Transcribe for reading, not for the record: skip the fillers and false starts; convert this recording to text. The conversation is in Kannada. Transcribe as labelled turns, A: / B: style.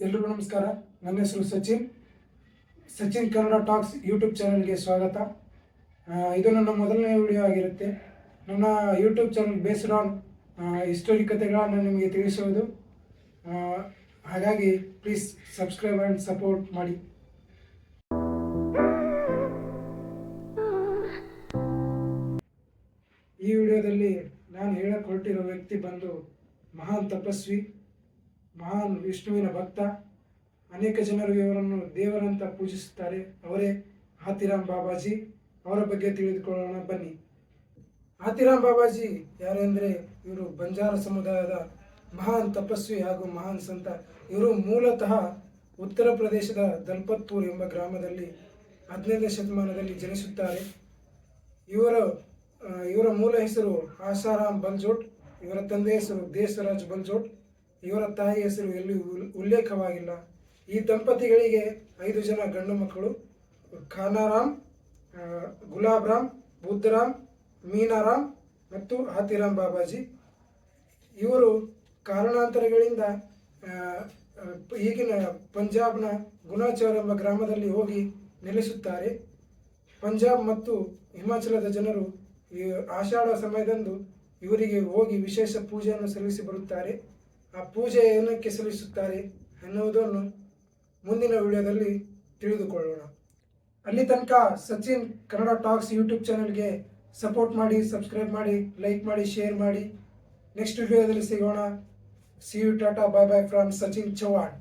A: ಎಲ್ರಿಗೂ ನಮಸ್ಕಾರ. ನನ್ನ ಹೆಸರು ಸಚಿನ್ ಕನ್ನಡ ಟಾಕ್ಸ್ ಯೂಟ್ಯೂಬ್ ಚಾನಲ್ಗೆ ಸ್ವಾಗತ. ಇದು ನನ್ನ ಮೊದಲನೇ ವಿಡಿಯೋ ಆಗಿರುತ್ತೆ. ನನ್ನ YouTube channel based on history ಕಥೆಗಳನ್ನು ನಿಮಗೆ ತಿಳಿಸುವುದು. ಹಾಗಾಗಿ ಪ್ಲೀಸ್ ಸಬ್ಸ್ಕ್ರೈಬ್ ಆ್ಯಂಡ್ ಸಪೋರ್ಟ್ ಮಾಡಿ. ಈ ವಿಡಿಯೋದಲ್ಲಿ ನಾನು ಹೇಳಕ್ಕೆ ಹೊರಟಿರೋ ವ್ಯಕ್ತಿ ಬಂದು ಮಹಾನ್ ತಪಸ್ವಿ, ಮಹಾನ್ ವಿಷ್ಣುವಿನ ಭಕ್ತ. ಅನೇಕ ಜನರು ಇವರನ್ನು ದೇವರಂತ ಪೂಜಿಸುತ್ತಾರೆ. ಅವರೇ ಹಾತಿರಾಮ್ ಬಾಬಾಜಿ. ಅವರ ಬಗ್ಗೆ ತಿಳಿದುಕೊಳ್ಳೋಣ ಬನ್ನಿ. ಹಾತಿರಾಮ್ ಬಾಬಾಜಿ ಯಾರೆಂದರೆ ಇವರು ಬಂಜಾರ ಸಮುದಾಯದ ಮಹಾನ್ ತಪಸ್ವಿ ಹಾಗೂ ಮಹಾನ್ ಸಂತ. ಇವರು ಮೂಲತಃ ಉತ್ತರ ಪ್ರದೇಶದ ದಲ್ಪತ್ಪುರ್ ಎಂಬ ಗ್ರಾಮದಲ್ಲಿ 15ನೇ ಶತಮಾನದಲ್ಲಿ ಜನಿಸುತ್ತಾರೆ. ಇವರ ಮೂಲ ಹೆಸರು ಆಸಾರಾಮ್ ಬಲ್ಜೋಟ್. ಇವರ ತಂದೆ ಹೆಸರು ದೇಸರಾಜ್ ಬಲ್ಜೋಟ್. ಇವರ ತಾಯಿ ಹೆಸರು ಎಲ್ಲಿ ಉಲ್ಲೇಖವಾಗಿಲ್ಲ. ಈ ದಂಪತಿಗಳಿಗೆ 5 ಜನ ಗಂಡು ಮಕ್ಕಳು: ಖಾನಾರಾಮ್, ಗುಲಾಬ್ರಾಮ್, ಬುದ್ಧರಾಮ್, ಮೀನಾರಾಮ್ ಮತ್ತು ಹಾತಿರಾಮ್ ಬಾಬಾಜಿ. ಇವರು ಕಾರಣಾಂತರಗಳಿಂದ ಈಗಿನ ಪಂಜಾಬ್ನ ಗುನಾಚೌರ್ ಎಂಬ ಗ್ರಾಮದಲ್ಲಿ ಹೋಗಿ ನೆಲೆಸುತ್ತಾರೆ. ಪಂಜಾಬ್ ಮತ್ತು ಹಿಮಾಚಲದ ಜನರು ಈ ಆಷಾಢ ಸಮಯದಂದು ಇವರಿಗೆ ಹೋಗಿ ವಿಶೇಷ ಪೂಜೆಯನ್ನು ಸಲ್ಲಿಸಿ ಬರುತ್ತಾರೆ. ಆ ಪೂಜೆ ಏನಕ್ಕೆ ಸಲ್ಲಿಸುತ್ತಾರೆ ಎನ್ನುವುದನ್ನು ಮುಂದಿನ ವಿಡಿಯೋದಲ್ಲಿ ತಿಳಿದುಕೊಳ್ಳೋಣ. ಅಲ್ಲಿ ತನಕ ಸಚಿನ್ ಕನ್ನಡ ಟಾಕ್ಸ್ ಯೂಟ್ಯೂಬ್ ಚಾನಲ್ಗೆ ಸಪೋರ್ಟ್ ಮಾಡಿ, ಸಬ್ಸ್ಕ್ರೈಬ್ ಮಾಡಿ, ಲೈಕ್ ಮಾಡಿ, ಶೇರ್ ಮಾಡಿ. ನೆಕ್ಸ್ಟ್ ವಿಡಿಯೋದಲ್ಲಿ ಸಿಗೋಣ. See you, tata, bye bye from Sachin Chauhan.